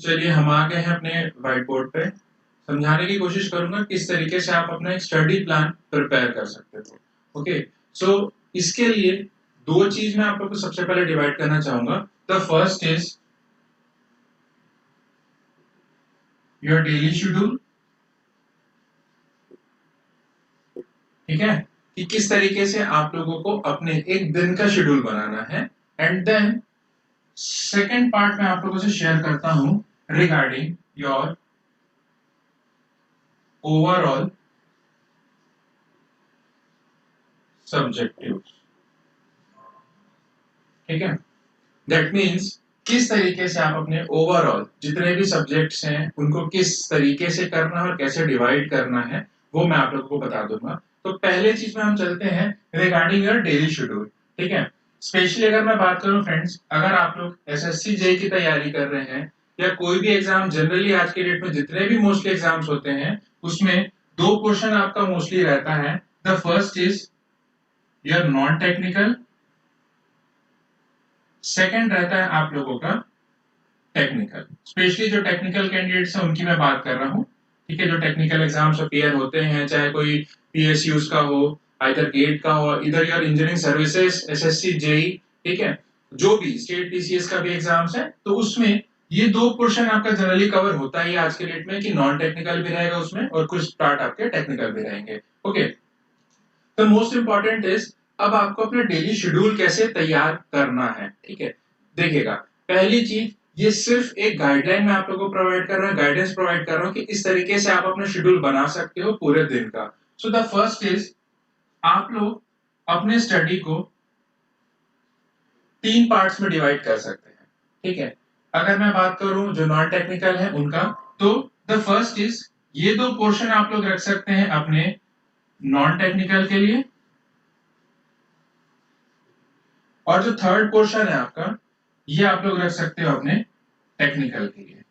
चलिए हम आ गए हैं अपने व्हाइट बोर्ड पे। समझाने की कोशिश करूंगा किस तरीके से आप अपना एक स्टडी प्लान प्रिपेयर कर सकते हो। ओके, सो इसके लिए दो चीज मैं आप लोग को सबसे पहले डिवाइड करना चाहूंगा। The first is your daily schedule. ठीक है, कि किस तरीके से आप लोगों को अपने एक दिन का शेड्यूल बनाना है। एंड देन सेकेंड पार्ट में आप लोगों से शेयर करता हूं रिगार्डिंग योर ओवरऑल सब्जेक्टिव। ठीक है, दैट मीन्स किस तरीके से आप अपने ओवरऑल जितने भी सब्जेक्ट्स हैं उनको किस तरीके से करना है और कैसे डिवाइड करना है वो मैं आप लोगों को बता दूंगा। तो पहले चीज में हम चलते हैं रिगार्डिंग योर डेली शेड्यूल। ठीक है, स्पेशली अगर मैं बात करूं फ्रेंड्स, अगर आप लोग एसएससी जेई की तैयारी कर रहे हैं या कोई भी एग्जाम जनरली आज के डेट में जितने भी मोस्टली एग्जाम्स होते हैं उसमें दो पोर्शन आपका मोस्टली रहता है। The first is your non technical, second रहता है आप लोगों का टेक्निकल। स्पेशली जो टेक्निकल कैंडिडेट्स हैं उनकी मैं बात कर रहा हूँ। ठीक है, जो टेक्निकल एग्जाम्स अपीयर होते हैं चाहे कोई पीएसयूज का हो, आइदर गेट का हो, इधर your engineering services, SSC JE. ठीक है, जो भी स्टेट टीसीएस का भी एग्जाम्स है तो उसमें ये दो पोर्शन आपका जनरली कवर होता है आज के डेट में कि नॉन टेक्निकल भी रहेगा उसमें और कुछ पार्ट आपके टेक्निकल भी रहेंगे। ओके, तो मोस्ट इंपॉर्टेंट इज अब आपको अपना डेली शेड्यूल कैसे तैयार करना है। ठीक है, देखिएगा पहली चीज ये सिर्फ एक गाइडलाइन में आप लोगों को प्रोवाइड कर रहा हूं, गाइडेंस प्रोवाइड कर रहा हूं कि इस तरीके से आप अपना शेड्यूल बना सकते हो पूरे दिन का। सो द फर्स्ट इज आप लोग अपने स्टडी को तीन पार्ट्स में डिवाइड कर सकते हैं। ठीक है, अगर मैं बात करूं जो नॉन टेक्निकल है उनका, तो द फर्स्ट इज ये दो पोर्शन आप लोग रख सकते हैं अपने नॉन टेक्निकल के लिए, और जो थर्ड पोर्शन है आपका ये आप लोग रख सकते हो अपने टेक्निकल के लिए।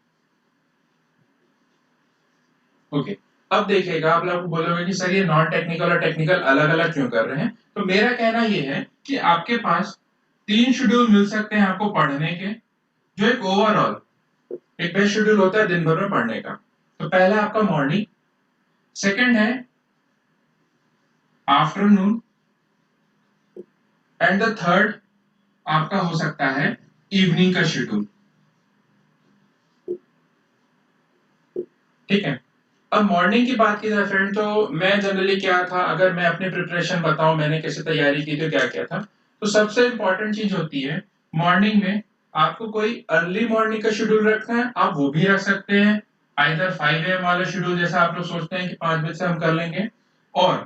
ओके, अब देखिएगा आप लोग बोलोगे कि सर ये नॉन टेक्निकल और टेक्निकल अलग अलग क्यों कर रहे हैं। तो मेरा कहना ये है कि आपके पास तीन शेड्यूल मिल सकते हैं आपको पढ़ने के, जो एक ओवरऑल एक बेस्ट शेड्यूल होता है दिन भर में पढ़ने का। तो पहला आपका मॉर्निंग, सेकंड है आफ्टरनून, एंड द थर्ड आपका हो सकता है इवनिंग का शेड्यूल। ठीक है, अब मॉर्निंग की बात की जाए फ्रेंड, तो मैं जनरली क्या था, अगर मैं अपनी प्रिपरेशन बताऊं मैंने कैसे तैयारी की तो क्या क्या था। तो सबसे इंपॉर्टेंट चीज होती है मॉर्निंग में आपको कोई अर्ली मॉर्निंग का शेड्यूल रखना है, आप वो भी रख सकते हैं। आइदर 5 AM वाला शेड्यूल जैसा आप लोग सोचते हैं कि 5 बजे से हम कर लेंगे, और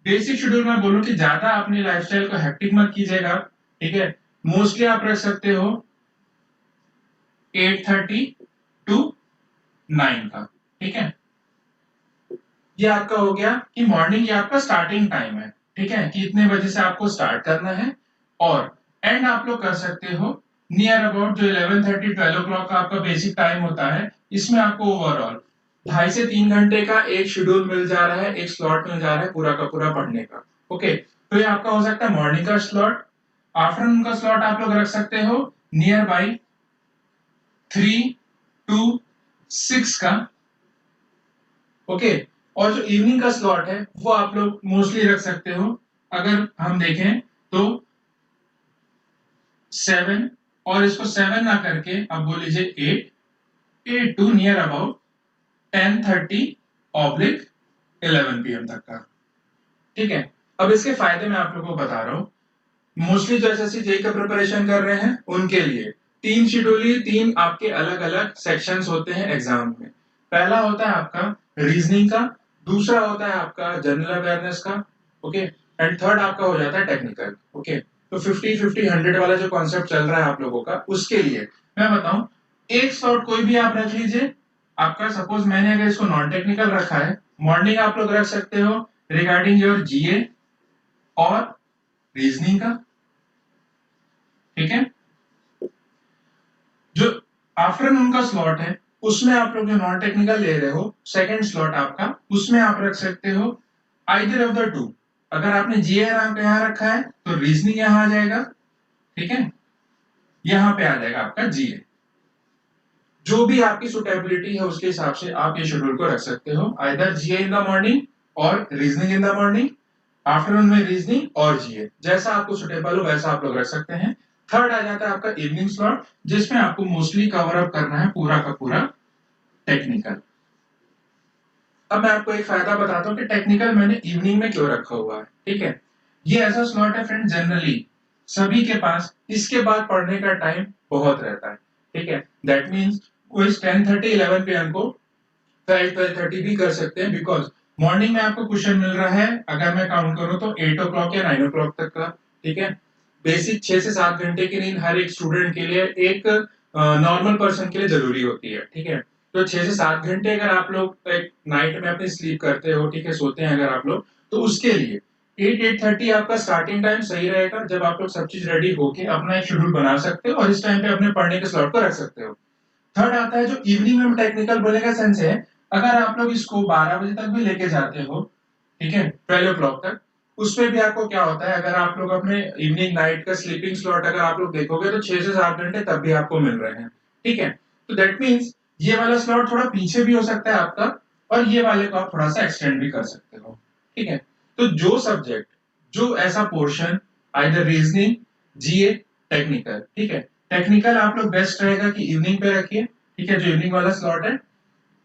बेसिक शेड्यूल में बोलूं कि ज्यादा अपनी लाइफस्टाइल को हेक्टिक मत कीजिएगा। ठीक है, मोस्टली आप रख सकते हो 8:30 टू 9 का। ठीक है, ये आपका हो गया कि मॉर्निंग ये आपका स्टार्टिंग टाइम है। ठीक है, कि इतने बजे से आपको स्टार्ट करना है, और एंड आप लोग कर सकते हो नियर अबाउट जो 11:30 12 o'clock का आपका बेसिक टाइम होता है। इसमें आपको ओवरऑल 2.5 से 3 घंटे का एक शेड्यूल मिल जा रहा है, एक स्लॉट मिल जा रहा है पूरा का पूरा पढ़ने का। ओके, तो ये आपका हो सकता है मॉर्निंग का स्लॉट। आफ्टरनून का स्लॉट आप लोग रख सकते हो नियर बाई 3 to 6 का। ओके, और जो इवनिंग का स्लॉट है वो आप लोग मोस्टली रख सकते हो, अगर हम देखें तो 7, और इसको 7 ना करके अब बोल लीजिए 8 to near about 10:30 oblique 11 PM तक का। ठीक है, अब इसके फायदे मैं आप लोगों को बता रहा हूं। मोस्टली जो एसएससी जेई का प्रिपरेशन कर रहे हैं उनके लिए तीन शेड्यूल ही तीन आपके अलग अलग सेक्शंस होते हैं एग्जाम में। पहला होता है आपका रीजनिंग का, दूसरा होता है आपका जनरल अवेयरनेस का, ओके, एंड थर्ड आपका हो जाता है टेक्निकल। ओके, तो 50-50-100 वाला जो कॉन्सेप्ट चल रहा है आप लोगों का उसके लिए मैं बताऊं, एक स्लॉट कोई भी आप रख लीजिए। आपका सपोज मैंने अगर इसको नॉन टेक्निकल रखा है, मॉर्निंग आप लोग रख सकते हो रिगार्डिंग योर जीए और रीजनिंग का। ठीक है, जो आफ्टरनून का स्लॉट है उसमें आप लोग जो नॉन टेक्निकल ले रहे हो सेकंड स्लॉट आपका, उसमें आप रख सकते हो आइदर ऑफ द टू। अगर आपने जीए यहां रखा है तो रीजनिंग यहां आ जाएगा। ठीक है, यहां पे आ जाएगा आपका जीए। जो भी आपकी सुटेबिलिटी है उसके हिसाब से आप ये शेड्यूल को रख सकते हो, either GA in the morning और reasoning in the morning, afternoon में रीजनिंग और जीए, जैसा आपको सुटेबल हो वैसा आप लोग रख सकते हैं। थर्ड आ जाता है आपका इवनिंग स्लॉट, जिसमें आपको मोस्टली कवर अप करना है पूरा का पूरा टेक्निकल। अब मैं आपको एक फायदा बताता हूँ कि टेक्निकल मैंने इवनिंग में क्यों रखा हुआ है। ठीक है, ये ऐसा स्लॉट है फ्रेंड, जनरली सभी के पास इसके बाद पढ़ने का टाइम बहुत रहता है। ठीक है, दैट मीन्स कोई 10:30 11 पीएम को 12:30 भी कर सकते हैं, बिकॉज मॉर्निंग में आपको क्वेश्चन मिल रहा है, अगर मैं काउंट करूं तो 8 ओ क्लॉक या 9 ओ क्लॉक तक का। ठीक है, बेसिक 6 से 7 घंटे की नींद हर एक स्टूडेंट के लिए, एक नॉर्मल पर्सन के लिए जरूरी होती है। ठीक है, तो 6 से 7 घंटे अगर आप लोग एक नाइट में अपनी स्लीप करते हो, ठीक है, सोते हैं अगर आप लोग, तो उसके लिए 8-8:30 आपका स्टार्टिंग टाइम सही रहेगा, जब आप लोग सब चीज रेडी होके अपना एक शेड्यूल बना सकते हो और इस टाइम पे अपने पढ़ने के स्लॉट को रख सकते हो। थर्ड आता है जो इवनिंग में टेक्निकल बोलने का सेंस है, अगर आप लोग इसको 12 बजे तक भी लेके जाते हो, ठीक है, 12 ओ क्लॉक तक, उसमें भी आपको क्या होता है, अगर आप लोग अपने इवनिंग नाइट का स्लीपिंग स्लॉट अगर आप लोग देखोगे तो 6 से 7 घंटे तब भी आपको मिल रहे हैं। ठीक है, तो दैट मीन्स ये वाला स्लॉट थोड़ा पीछे भी हो सकता है आपका, और ये वाले को आप थोड़ा सा एक्सटेंड भी कर सकते हो। ठीक है, तो जो सब्जेक्ट, जो ऐसा पोर्शन, आइदर रीजनिंग, जीए, टेक्निकल, ठीक है, टेक्निकल आप लोग बेस्ट रहेगा कि इवनिंग पे रखिए। ठीक है, जो इवनिंग वाला स्लॉट है,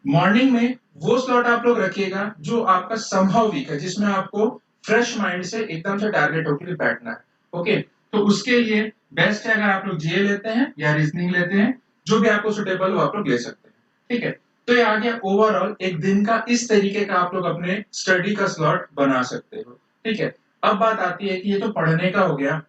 मॉर्निंग में वो स्लॉट आप लोग रखिएगा जो आपका समहाउ वीक है, जिसमें आपको फ्रेश माइंड से एकदम से टारगेट होकर बैठना है। ओके, तो उसके लिए बेस्ट है अगर आप लोग जीए लेते हैं या रीजनिंग लेते हैं, जो भी आपको सुटेबल हो आप लोग ले सकते हैं। ठीक है, तो ये आ गया ओवरऑल एक दिन का, इस तरीके का आप लोग अपने स्टडी का स्लॉट बना सकते हो। ठीक है, अब बात आती है कि ये तो पढ़ने का हो गया,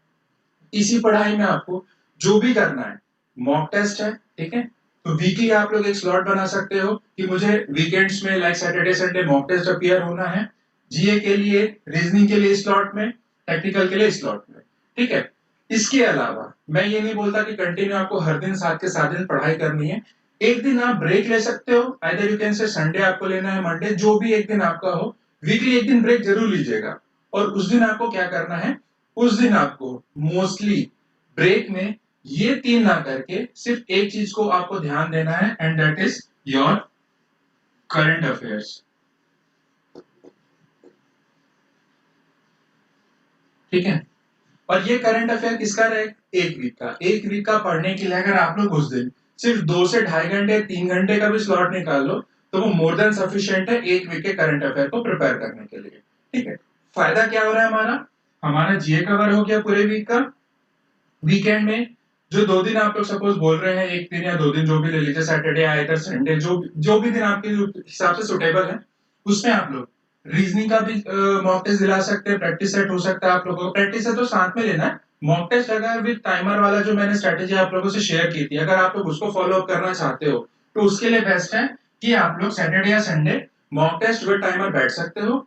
इसी पढ़ाई में आपको जो भी करना है, मॉक टेस्ट है। ठीक है, तो वीकली आप लोग एक स्लॉट बना सकते हो कि मुझे वीकेंड्स में like Saturday Sunday mock test appear होना है, जीए के लिए, रीजनिंग के लिए स्लॉट में, टेक्निकल के लिए स्लॉट में। ठीक है, इसके अलावा मैं ये नहीं बोलता कि कंटिन्यू आपको हर दिन 7 के 7 दिन पढ़ाई करनी है, एक दिन आप ब्रेक ले सकते हो, either you can say Sunday आपको लेना है, मंडे, जो भी एक दिन आपका हो, वीकली एक दिन ब्रेक जरूर लीजिएगा। और उस दिन आपको क्या करना है, उस दिन आपको मोस्टली ब्रेक में ये तीन ना करके सिर्फ एक चीज को आपको ध्यान देना है, and that is your current affairs. ठीक है, और ये करंट अफेयर किसका रहे, एक वीक का, एक वीक का पढ़ने के लिए अगर आप लोग उस दिन सिर्फ 2 से ढाई घंटे 3 घंटे का भी स्लॉट निकाल लो, तो वो मोर देन सफिशिएंट है एक वीक के करंट अफेयर को प्रिपेयर करने के लिए। ठीक है, फायदा क्या हो रहा है, हमारा हमारा जीए कवर हो गया पूरे वीक का। वीकेंड में जो 2 दिन आप लोग सपोज बोल रहे हैं, एक दिन या 2 दिन जो भी ले लीजिए, सैटरडे या इधर संडे, जो जो भी दिन आपके हिसाब से सुटेबल है, उसमें आप लोग रीजनिंग का भी मॉक टेस्ट दिला सकते हैं, प्रैक्टिस सेट हो सकता है आप लोगों को, प्रैक्टिस है तो साथ में लेना है, मॉक टेस्ट अगर विद टाइमर वाला जो मैंने स्ट्रेटेजी आप लोगों से शेयर की थी, अगर आप लोग उसको फॉलो अप करना चाहते हो तो उसके लिए बेस्ट है कि आप लोग सैटरडे या Sunday mock test with timer बैठ सकते हो।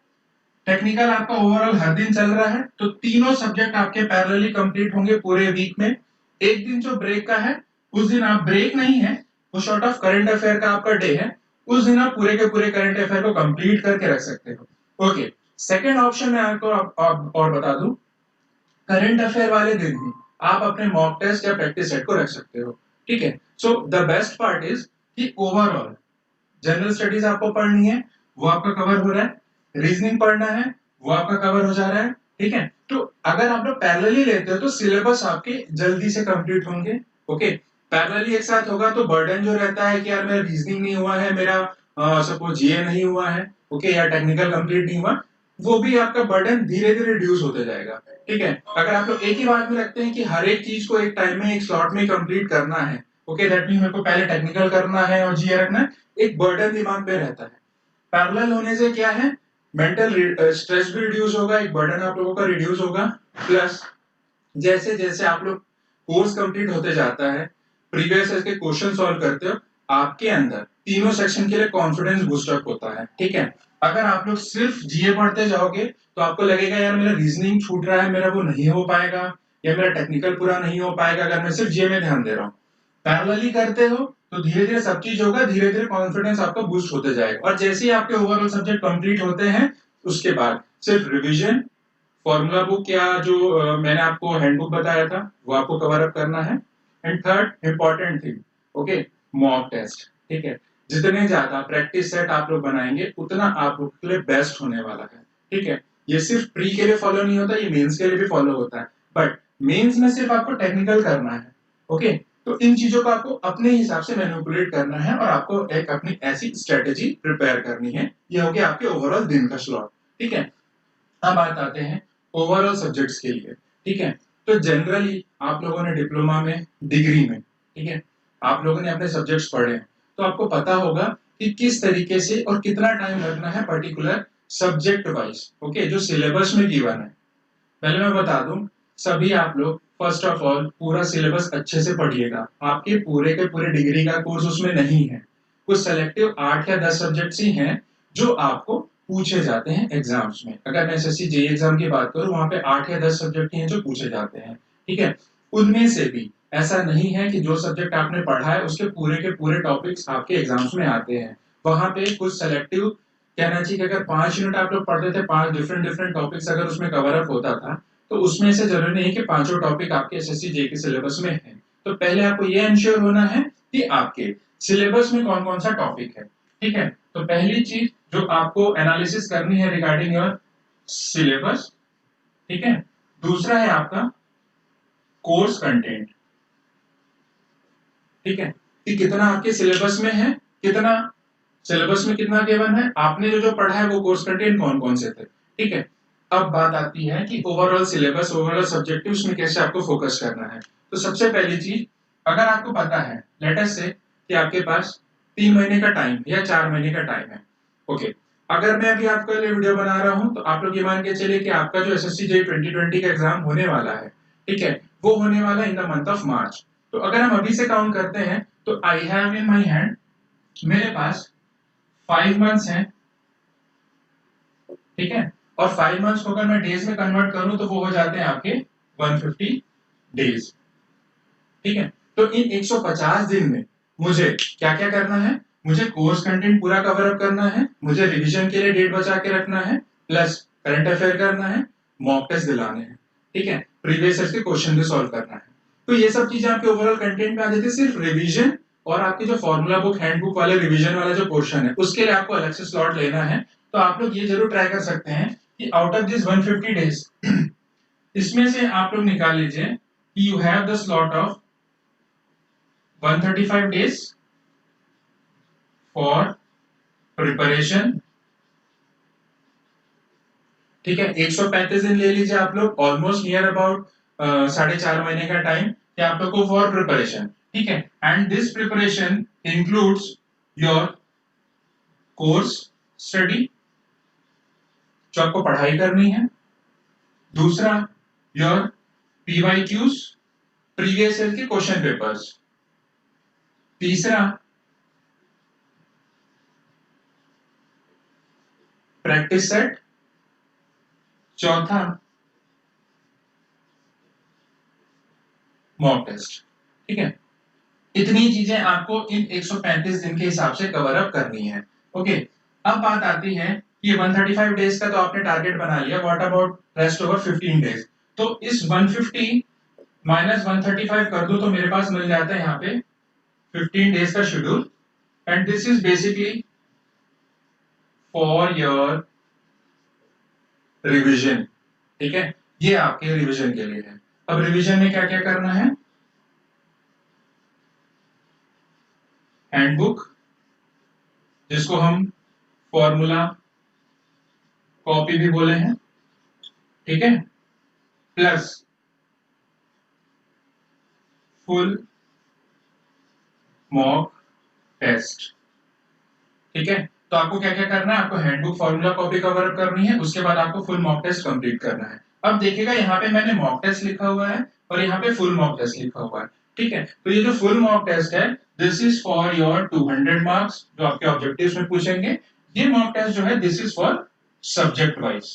टेक्निकल आपका ओवरऑल हर दिन चल रहा है, तो तीनों सब्जेक्ट आपके पैरेलली कंप्लीट होंगे पूरे वीक में। एक दिन जो ब्रेक का है, उस दिन आप, ब्रेक नहीं है, वो शॉर्ट ऑफ करंट अफेयर का आपका डे है, उस दिन आप पूरे के पूरे करंट अफेयर को कंप्लीट करके रख सकते हो। ओके, सेकंड ऑप्शन मैं आपको और बता दूं, करंट अफेयर वाले दिन ही आप अपने मॉक टेस्ट या प्रैक्टिस सेट को रख सकते हो। ठीक है, so the best part is कि ओवरऑल जनरल स्टडीज आपको पढ़नी है, वो आपका कवर हो रहा है, रीजनिंग पढ़ना है, वो आपका कवर हो जा रहा है। ठीक है, तो अगर आप लोग पैरेलली लेते हो तो सिलेबस आपके जल्दी से कंप्लीट होंगे। ओके, पैरेलली एक साथ होगा तो बर्डन जो रहता है कि यार मेरा रीजनिंग नहीं हुआ है, मेरा सपोज जीए नहीं हुआ है, ओके, या टेक्निकल कंप्लीट नहीं हुआ, वो भी आपका बर्डन धीरे धीरे रिड्यूस होते जाएगा। ठीक है, अगर आप लोग एक ही बात में रखते हैं कि हर एक चीज को एक टाइम में एक स्लॉट में कंप्लीट करना है, ओके, दैट मीन मेरे को पहले टेक्निकल करना है और जीए रखना है, एक बर्डन दिमाग पे रहता है। पैरेलल होने से क्या है, मेंटल स्ट्रेस भी रिड्यूस होगा, एक बर्डन आप लोगों का रिड्यूस होगा, प्लस जैसे जैसे आप लोग कोर्स कंप्लीट होते जाता है, प्रीवियस के क्वेश्चन सॉल्व करते हो, आपके अंदर तीनों सेक्शन के लिए कॉन्फिडेंस बूस्ट अप होता है। ठीक है, अगर आप लोग सिर्फ जीए पढ़ते जाओगे तो आपको लगेगा यार मेरा रीजनिंग छूट रहा है, मेरा वो नहीं हो पाएगा, या मेरा टेक्निकल पूरा नहीं हो पाएगा अगर मैं सिर्फ जीए में ध्यान दे रहा हूँ। पैरेलली करते हो तो धीरे धीरे सब चीज होगा, धीरे धीरे कॉन्फिडेंस आपका बूस्ट होते जाएगा, और जैसे ही आपके ओवरऑल सब्जेक्ट कंप्लीट होते हैं, उसके बाद सिर्फ रिवीजन, फॉर्मूला बुक या जो मैंने आपको हैंडबुक बताया था वो आपको कवर अप करना है। And third important thing, okay, mock test, ठीक है। जितने ज्यादा प्रैक्टिस सेट आप लोग बनाएंगे उतना आप लोग के लिए बेस्ट होने वाला है, ठीक है। ये सिर्फ प्री के लिए फॉलो नहीं होता, ये मेंस के लिए भी फॉलो होता है, बट मेंस में सिर्फ आपको टेक्निकल करना है, ओके। तो इन चीजों को आपको अपने हिसाब से मैनिपुलेट करना है और आपको एक अपनी ऐसी स्ट्रेटेजी प्रिपेयर करनी है। ये हो गया आपके ओवरऑल दिन का स्लॉट, ठीक है। अब बात आते हैं ओवरऑल सब्जेक्ट्स के लिए, ठीक है। तो जनरली आप लोगों ने डिप्लोमा में, डिग्री में, ठीक है, आप लोगों ने अपने सब्जेक्ट्स पढ़े हैं, तो आपको पता होगा कि किस तरीके से और कितना टाइम लगना है पर्टिकुलर सब्जेक्ट वाइज, ओके, जो सिलेबस में गिवन है। पहले मैं बता दूं, सभी आप लोग फर्स्ट ऑफ ऑल पूरा सिलेबस अच्छे से पढ़िएगा। आपके पूरे के पूरे डिग्री का कोर्स उसमें नहीं है, कुछ सेलेक्टिव 8 या 10 सब्जेक्ट्स ही हैं जो आपको पूछे जाते हैं एग्जाम्स में। अगर मैं एसएससी जेईई एग्जाम की बात करूं, वहां पे 8 या 10 सब्जेक्ट ही हैं जो पूछे जाते हैं, ठीक है। उनमें से भी ऐसा नहीं है कि जो सब्जेक्ट आपने पढ़ा है उसके पूरे के पूरे टॉपिक्स आपके एग्जाम्स में आते हैं। वहां पे कुछ सेलेक्टिव, कहना चाहिए कि अगर 5 यूनिट आप लोग पढ़ते थे, 5 डिफरेंट डिफरेंट टॉपिक्स अगर उसमें कवर अप होता था, तो उसमें से जरूरी नहीं कि पांचों टॉपिक आपके एसएससी जेईई के सिलेबस में है। तो पहले आपको ये इंश्योर होना है कि आपके सिलेबस में कौन कौन सा टॉपिक है, ठीक है। तो पहली चीज जो आपको एनालिसिस करनी है रिगार्डिंग योर सिलेबस, ठीक है। दूसरा है आपका कोर्स कंटेंट, ठीक है, कि कितना आपके सिलेबस में है, कितना सिलेबस में कितना गिवन है, आपने जो जो पढ़ा है वो कोर्स कंटेंट कौन कौन से थे, ठीक है। अब बात आती है कि ओवरऑल सिलेबस, ओवरऑल सब्जेक्टिव्स में कैसे आपको फोकस करना है। तो सबसे पहली चीज, अगर आपको पता है लेट अस से कि आपके पास 3 महीने का टाइम या 4 महीने का टाइम है, ओके। अगर मैं अभी आपके लिए वीडियो बना रहा हूं तो आप लोग ये मान के चलिए कि आपका जो एसएससी जेईई 2020 का एग्जाम होने वाला है, ठीक है, वो होने वाला है in the month of March. तो अगर हम अभी से काउंट करते हैं तो I have in my hand, मेरे पास 5 मंथ्स हैं, ठीक है। और 5 मंथ्स को अगर मैं डेज में कन्वर्ट करूं तो वो हो जाते हैं आपके 150 डेज, ठीक है। तो इन 150 दिन में मुझे क्या क्या करना है, मुझे कोर्स कंटेंट पूरा कवर अप करना है, मुझे रिवीजन के लिए डेट बचा के रखना है, प्लस करंट अफेयर करना है, मॉक टेस्ट दिलाने हैं, ठीक है, प्रीवियस ईयर के क्वेश्चन भी सॉल्व करना है। तो ये सब चीजें आपके ओवरऑल कंटेंट में आ जाती है। सिर्फ रिवीजन और आपके जो फॉर्मूला बुक, हैंडबुक वाले रिवीजन वाला जो पोर्शन है उसके लिए आपको अलग से स्लॉट लेना है। तो आप लोग ये जरूर ट्राई कर सकते हैं कि आउट ऑफ दिस 150 डेज इसमें से आप लोग निकाल लीजिए कि you have the slot of 135 days for preparation, ठीक है। 135 दिन ले लीजिए आप लोग, ऑलमोस्ट नियर अबाउट 4.5 महीने का टाइम कि आप लोग को फॉर प्रिपरेशन, ठीक है। And this preparation includes your course study, जो आपको पढ़ाई करनी है। दूसरा, योर पीवाईक्यूज, प्रीवियस ईयर के क्वेश्चन पेपर्स। तीसरा, प्रैक्टिस सेट। चौथा, मॉक टेस्ट, ठीक है। इतनी चीजें आपको इन 135 दिन के हिसाब से कवर अप करनी है, ओके। अब बात आती है ये 135 डेज का तो आपने टारगेट बना लिया, what about rest over 15 days. तो इस 150 माइनस 135 कर दो तो मेरे पास मिल जाता है यहाँ पे 15 डेज का schedule, and this is basically for your revision, ठीक है। ये आपके रिविजन के लिए है। अब रिविजन में क्या क्या करना है, हैंडबुक, जिसको हम फॉर्मूला कॉपी भी बोले हैं, ठीक है, प्लस फुल मॉक टेस्ट, ठीक है। तो आपको क्या क्या करना है, आपको handbook, formula copy cover up करनी है, उसके बाद आपको फुल मॉक टेस्ट कंप्लीट करना है। अब देखिएगा यहाँ पे मैंने मॉक टेस्ट लिखा हुआ है और यहाँ पे फुल मॉक टेस्ट लिखा हुआ है, ठीक है। तो ये जो फुल मॉक टेस्ट है, this is for your 200 marks जो आपके ऑब्जेक्टिव्स में पूछेंगे। ये मॉक टेस्ट जो है this is for subject wise,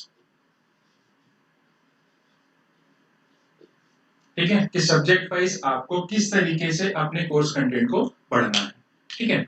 ठीक है, कि सब्जेक्ट वाइज आपको किस तरीके से अपने कोर्स कंटेंट को पढ़ना है, ठीक है।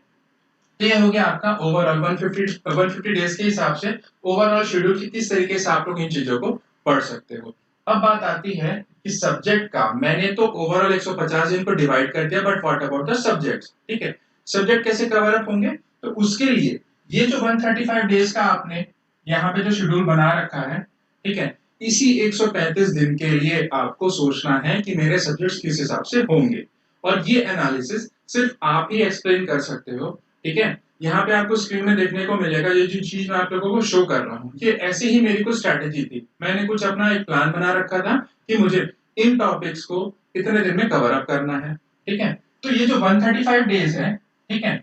तो ये हो गया आपका ओवरऑल 150 डेज के हिसाब से ओवरऑल शेड्यूल की किस तरीके से आप लोग इन चीजों को पढ़ सकते हो। अब बात आती है कि सब्जेक्ट का, मैंने तो ओवरऑल 150 दिन को डिवाइड कर दिया, but what about the subjects, ठीक है। सब्जेक्ट कैसे कवर अप होंगे, तो उसके लिए ये जो 135 डेज का आपने यहाँ पे जो शेड्यूल बना रखा है, ठीक है, इसी 135 दिन के लिए आपको सोचना है कि मेरे सब्जेक्ट्स किस हिसाब से होंगे, और ये एनालिसिस सिर्फ आप ही एक्सप्लेन कर सकते हो, ठीक है। यहाँ पे आपको स्क्रीन में देखने को मिलेगा ये जो चीज मैं आप लोगों को शो कर रहा हूँ, ये ऐसे ही मेरी कुछ स्ट्रैटेजी थी, मैंने कुछ अपना एक प्लान बना रखा था कि मुझे इन टॉपिक्स को इतने दिन में कवर अप करना है, ठीक है। तो ये जो 135 डेज है, ठीक है,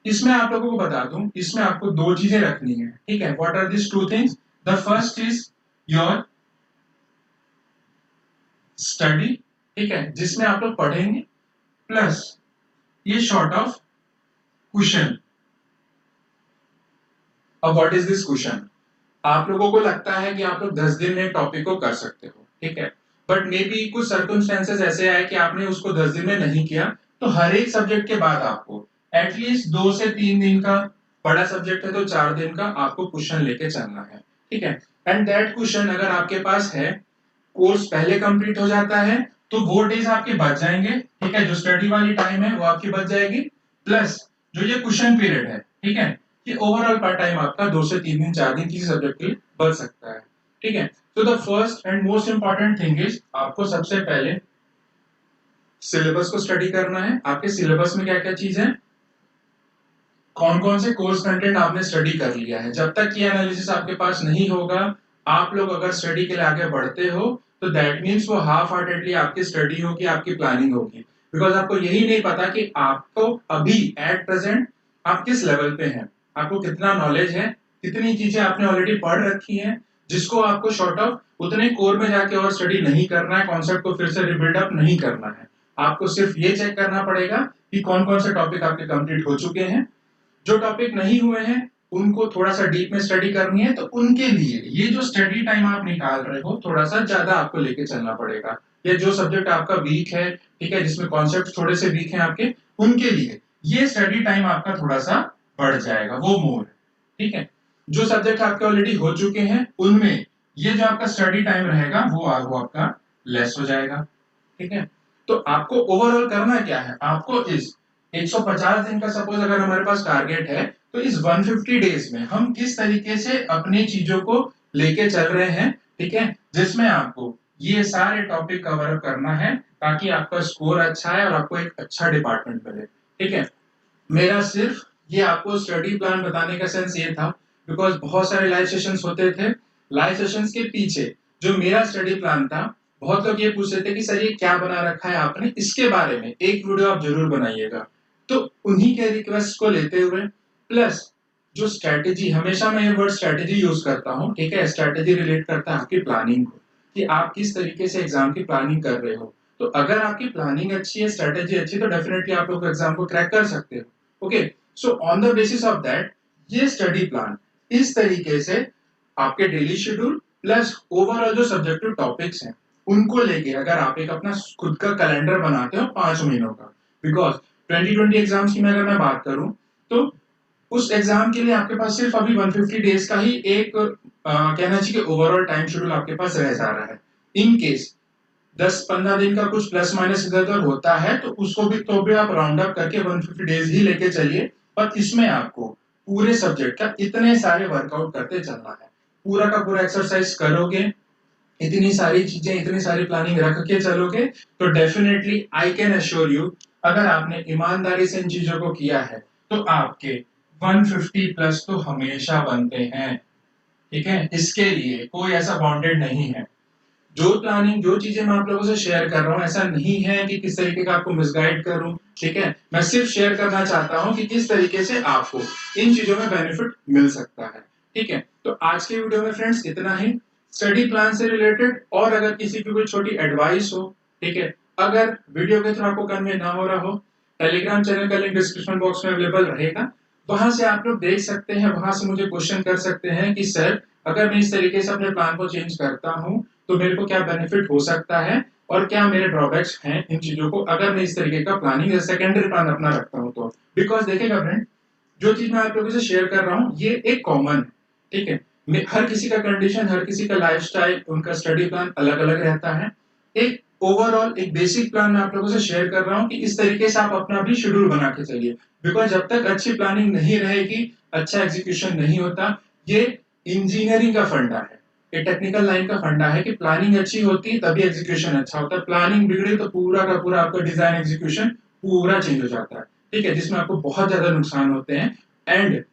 इसमें आप लोगों को बता दूं, इसमें आपको दो चीजें रखनी है, ठीक है। What are this two things? The first is your study, ठीक है, जिसमें आप लोग पढ़ेंगे, प्लस ये शॉर्ट ऑफ क्वेश्चन। अब व्हाट इज दिस क्वेश्चन? आप लोगों को लगता है कि आप लोग 10 दिन में टॉपिक को कर सकते हो, ठीक है, बट मे बी कुछ सर्कमस्टेंसेस ऐसे आए कि आपने उसको 10 दिन में नहीं किया, तो हर एक सब्जेक्ट के बाद आपको एटलीस्ट 2 से 3 दिन का, बड़ा सब्जेक्ट है तो 4 दिन का आपको क्वेश्चन लेके चलना है, ठीक है। एंड दैट क्वेश्चन अगर आपके पास है, कोर्स पहले कंप्लीट हो जाता है, तो वो डेज आपके बच जाएंगे, ठीक है, जो स्टडी वाली टाइम है वो आपकी बच जाएगी, प्लस जो ये क्वेश्चन पीरियड है, ठीक है, ये ओवरऑल पार्ट टाइम आपका 2 से 3 दिन 4 दिन किसी सब्जेक्ट के लिए बच सकता है, ठीक है। तो the first and most important thing is आपको सबसे पहले सिलेबस को स्टडी करना है। आपके सिलेबस में क्या क्या चीज है, कौन कौन से कोर्स कंटेंट आपने स्टडी कर लिया है। जब तक ये एनालिसिस आपके पास नहीं होगा, आप लोग अगर स्टडी के लिए आगे बढ़ते हो, तो दैट मीन्स वो हाफ हार्टेडली आपकी स्टडी होगी, आपकी प्लानिंग होगी, बिकॉज आपको यही नहीं पता कि आपको अभी एट प्रेजेंट आप किस लेवल पे हैं, आपको कितना नॉलेज है, कितनी चीजें आपने ऑलरेडी पढ़ रखी हैं, जिसको आपको शॉर्ट ऑफ उतने कोर में जाके और स्टडी नहीं करना है, कॉन्सेप्ट को फिर से रिबिल्ड अप नहीं करना है। आपको सिर्फ ये चेक करना पड़ेगा कि कौन कौन से टॉपिक आपके कंप्लीट हो चुके हैं, जो टॉपिक नहीं हुए हैं उनको थोड़ा सा डीप में स्टडी करनी है, तो उनके लिए ये जो स्टडी टाइम आप निकाल रहे हो थोड़ा सा ज्यादा आपको लेके चलना पड़ेगा। या जो सब्जेक्ट आपका वीक है, ठीक है, जिसमें कॉन्सेप्ट थोड़े से वीक हैं आपके, उनके लिए ये स्टडी टाइम आपका थोड़ा सा बढ़ जाएगा, वो मोर, ठीक है। जो सब्जेक्ट आपके ऑलरेडी हो चुके हैं उनमें ये जो आपका स्टडी टाइम रहेगा वो आपका लेस हो जाएगा, ठीक है। तो आपको ओवरऑल करना क्या है, आपको इस 150 दिन का सपोज अगर हमारे पास टारगेट है, तो इस 150 डेज में हम किस तरीके से अपनी चीजों को लेके चल रहे हैं, ठीक है, जिसमें आपको ये सारे टॉपिक कवर अप करना है, ताकि आपका स्कोर अच्छा है और आपको एक अच्छा डिपार्टमेंट मिले, ठीक है। मेरा सिर्फ ये आपको स्टडी प्लान बताने का सेंस ये था, बिकॉज बहुत सारे लाइव सेशंस होते थे, लाइव सेशंस के पीछे जो मेरा स्टडी प्लान था, बहुत लोग ये पूछ रहे थे कि सर ये क्या बना रखा है आपने, इसके बारे में एक वीडियो आप जरूर बनाइएगा। तो उन्हीं के रिक्वेस्ट को लेते हुए, प्लस जो स्ट्रेटेजी, हमेशा मैं ये वर्ड स्ट्रेटेजी यूज करता हूँ, ठीक है, स्ट्रेटेजी रिलेट करता है आपकी प्लानिंग को, कि आप किस तरीके से एग्जाम की प्लानिंग कर रहे हो। तो अगर आपकी प्लानिंग अच्छी है, स्ट्रेटेजी अच्छी है, तो डेफिनेटली आप लोग एग्जाम को क्रैक कर सकते हो। Okay, so on the basis of that ये स्टडी प्लान इस तरीके से आपके डेली शेड्यूल प्लस ओवरऑल जो सब्जेक्टिव टॉपिक्स हैं उनको लेके अगर आप एक अपना खुद का कैलेंडर बनाते हो 5 महीनों का, बिकॉज 2020 एग्जाम्स की मैं अगर मैं बात करूं, तो उस एग्जाम के लिए आपके पास सिर्फ अभी 150 डेज का ही एक कहना चाहिए ओवरऑल टाइम शेड्यूल आपके पास रह जा रहा है। इन केस 10-15 दिन का कुछ प्लस माइनस इधर उधर होता है, तो उसको भी तो भी आप राउंड अप करके 150 डेज ही लेके चलिए, पर इसमें आपको पूरे सब्जेक्ट का इतने सारे वर्कआउट करते चलना है, पूरा का पूरा एक्सरसाइज करोगे, इतनी सारी चीजें, इतनी सारी प्लानिंग रख के चलोगे, तो definitely I can assure you, अगर आपने ईमानदारी से इन चीजों को किया है, तो आपके 150 प्लस तो हमेशा बनते हैं, ठीक है। इसके लिए कोई ऐसा बाउंडेड नहीं है। जो प्लानिंग, जो चीजें मैं आप लोगों से शेयर कर रहा हूं, ऐसा नहीं है कि किस तरीके का आपको मिसगाइड करूं, ठीक है। मैं सिर्फ शेयर करना चाहता हूं कि किस तरीके से आपको इन चीजों में बेनिफिट मिल सकता है, ठीक है। तो आज के वीडियो में फ्रेंड्स इतना ही, स्टडी प्लान से रिलेटेड, और अगर किसी की कोई छोटी एडवाइस हो, ठीक है, अगर वीडियो के थ्रू आपको कन्वे ना हो रहा हो, टेलीग्राम चैनल का लिंक डिस्क्रिप्शन बॉक्स में अवेलेबल रहेगा, वहां से आप लोग देख सकते हैं, वहां से मुझे क्वेश्चन कर सकते हैं कि सर अगर मैं इस तरीके से अपने प्लान को चेंज करता हूं तो मेरे को क्या बेनिफिट हो सकता है, और क्या मेरे ड्रॉबैक्स हैं इन चीजों को, अगर मैं इस तरीके का प्लानिंग या सेकेंडरी प्लान अपना रखता हूं तो। बिकॉज देखिएगा फ्रेंड, जो चीज मैं आप लोगों से शेयर कर रहा हूं ये एक कॉमन है, ठीक है। हर किसी का कंडीशन, हर किसी का लाइफस्टाइल, उनका स्टडी प्लान अलग अलग रहता है। एक ओवरऑल एक बेसिक प्लान मैं आप लोगों से शेयर कर रहा हूं कि इस तरीके से आप अपना भी शेड्यूल बना के चलिए, बिकॉज जब तक अच्छी प्लानिंग नहीं रहेगी, अच्छा एग्जीक्यूशन नहीं होता। ये इंजीनियरिंग का फंडा है, ये टेक्निकल लाइन का फंडा है कि प्लानिंग अच्छी होती है तभी एग्जीक्यूशन अच्छा होता है। प्लानिंग बिगड़ी तो पूरा का पूरा आपका डिजाइन एग्जीक्यूशन पूरा चेंज हो जाता है, ठीक है, जिसमें आपको बहुत ज्यादा नुकसान होते हैं। एंड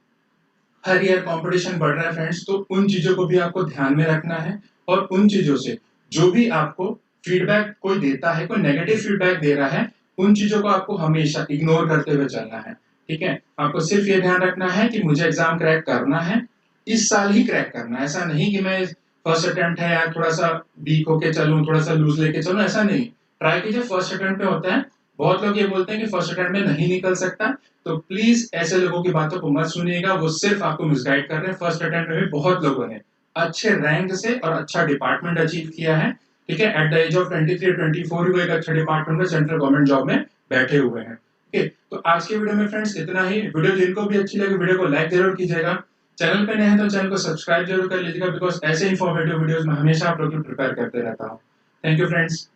हर ईयर कंपटीशन बढ़ रहा है फ्रेंड्स, तो उन चीजों को भी आपको ध्यान में रखना है। और उन चीजों से जो भी आपको फीडबैक कोई देता है, कोई नेगेटिव फीडबैक दे रहा है, उन चीजों को आपको हमेशा इग्नोर करते हुए चलना है, ठीक है। आपको सिर्फ ये ध्यान रखना है कि मुझे एग्जाम क्रैक करना है, इस साल ही क्रैक करना है। ऐसा नहीं कि मैं फर्स्ट अटेम्प्ट है यार थोड़ा सा वीक होके चलूं, थोड़ा सा लूज लेके चलूं, ऐसा नहीं। ट्राई कीजिए, फर्स्ट अटेम्प्ट पे होता है। बहुत लोग ये बोलते हैं कि फर्स्ट अटेम्प्ट में नहीं निकल सकता, तो प्लीज ऐसे लोगों की बातों को मत सुनिएगा, वो सिर्फ आपको मिसगाइड कर रहे हैं। फर्स्ट अटेम्प्ट में भी बहुत लोगों ने अच्छे रैंक से और अच्छा डिपार्टमेंट अचीव किया है, ठीक है। एट द एज ऑफ 23 24 वो एक अच्छे डिपार्टमेंट में सेंट्रल गवर्नमेंट जॉब में बैठे हुए हैं, ठीक है। तो आज के वीडियो में फ्रेंड्स इतना ही। वीडियो जिनको भी अच्छी लगे वीडियो को लाइक जरूर कीजिएगा, चैनल पे नए हैं तो चैनल को सब्सक्राइब जरूर कर लीजिएगा, बिकॉज ऐसे इंफॉर्मेटिव वीडियोस में हमेशा आप लोग की प्रिपेयर करते रहता हूँ। Thank you friends.